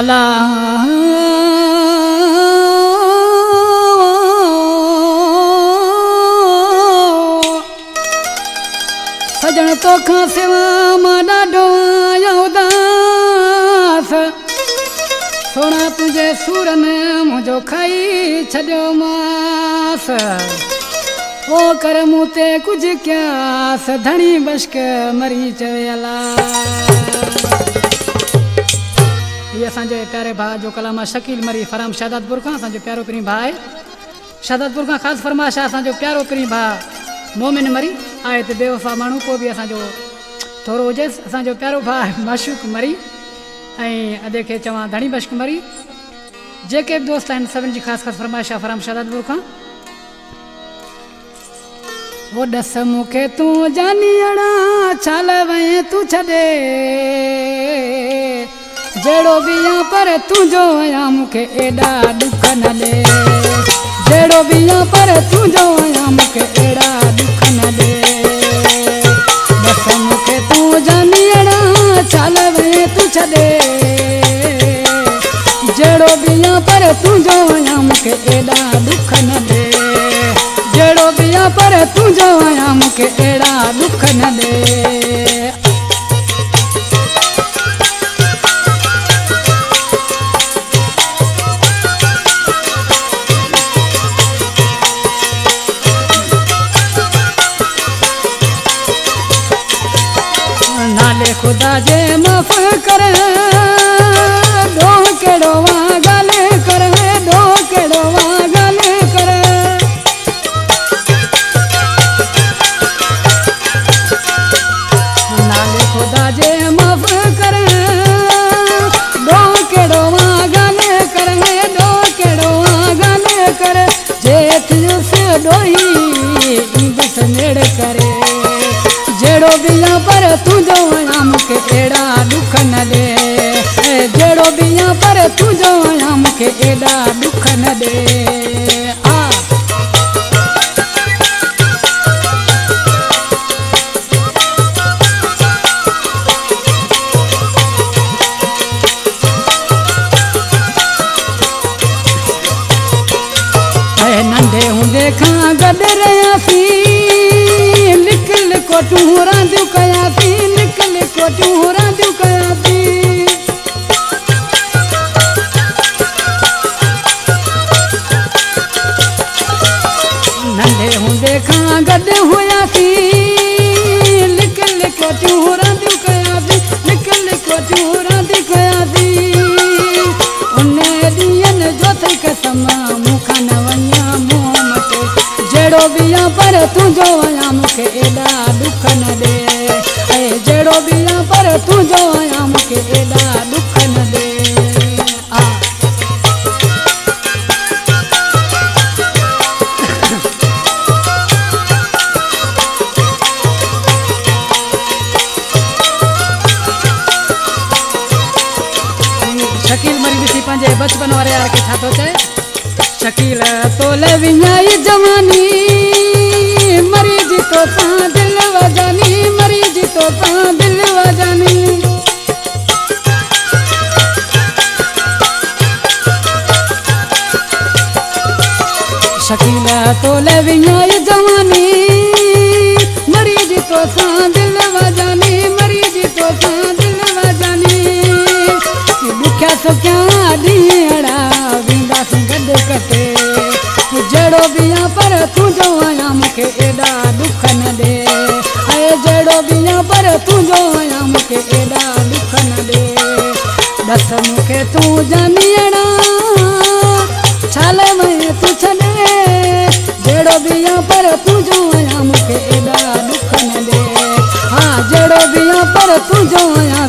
अला सजन तोखा सिवा मां ॾाढो आहियां उदास सोना तुंहिंजे सूरनि मुंहिंजो खाई छॾियो मांस ओ कर मूं ते कुझु कयास धणी बश्क मरी चवे अला। ये असांजे प्यारे भाउ जो कलाम आहे शकील मरी फराम शादातपुर खां असांजो प्यारो पहिरीं भाउ आहे शादातपुर खां ख़ासि फरमाइश आहे असांजो प्यारो पहिरीं भाउ मोमिन मरी आहे त बेवफ़ा माण्हू को बि असांजो थोरो हुजेसि असांजो प्यारो भाउ माशूक मरी ऐं अॼु खे चवां धणी बश्क मरी जेके बि दोस्त आहिनि सभिनि जी ख़ासि ख़ासि फरमाइश आहे फराम शादातपुर खां वो ॾस मूंखे तूं जानियणा छाल वएं तूं छॾे जहिड़ो बि आहियां पर तुंहिंजो आहियां मूंखे एॾा ॾुख न ॾे जहिड़ो बि आहियां पर तुंहिंजो आहियां मूंखे अहिड़ा ॾुख न ॾे बस मूंखे तूं जानियणा छाल वएं तूं छॾे जहिड़ो बि आहियां पर तुंहिंजो आहियां मूंखे एॾा ॾुख न ॾे जहिड़ो बि आहियां पर तुंहिंजो आहियां मूंखे अहिड़ा ॾुख न ॾे। नाले खुदा जे माफ़ कर डो कहिड़ो वा ॻाल्हि कर डो कहिड़ो वा ॻाल्हि कर नाले खुदा जे माफ़ कर डो कहिड़ो वा ॻाल्हि कर डो कहिड़ो वा ॻाल्हि कर जे थियुसि ॾोही ईंदुसि नेड़ करे जहिड़ो बि आहियां पर तुंहिंजो आहियां मूंखे अहिड़ा ॾुख न ॾे जहिड़ो बि आहियां पर तुंहिंजो आहियां मूंखे एॾा ॾुख न ॾे। नंढे हूंदे खां गॾु रहियासीं लिक लिकोटियूं रांदियूं कयासीं लिक लिकोटियूं रांदियूं कयासीं नंढे हूंदे खां गॾु हुयासीं लिक लिकोटियूं रांदियूं कयासीं लिक लिकोटियूं रांदियूं कयासीं उन ॾींहंनि जो अथई कसम मूंखां न वञा मुंहुं मटे जहिड़ो बि आहियां पर तुंहिंजो आहियां मूंखे एॾा ॾुख न ॾे जहिड़ो बि आहियां पर तुंहिंजो आहियां मूंखे एॾा ॾुख न ॾे। शकील मरी ॾिसी पंहिंजे बचपन वारे यार खे छा थो चए शकील तोले विञाई जवानी मरी जी तोसां दिलि वजानी मरी जी तोसां दिलि वजानी शकील तोले विञाई जवानी मरी जी तोसां दिलि वजानी मरी जी तोसां दिलि वजानी ॾुखिया सुखिया ॾींहं वेंदासीं गॾु कटे जहिड़ो बि आहियां पर तुंहिंजो आहियां मूंखे एॾा ॾुख न ॾे जहिड़ो बि आहियां पर तुंहिंजो आहियां मूंखे एॾा ॾुख न ॾे ॾस मूंखे तूं जानियणा छाल वएं तूं छॾे जहिड़ो बि आहियां पर तुंहिंजो आहियां मूंखे एॾा ॾुख न ॾे हा जहिड़ो बि आहियां पर तुंहिंजो आहियां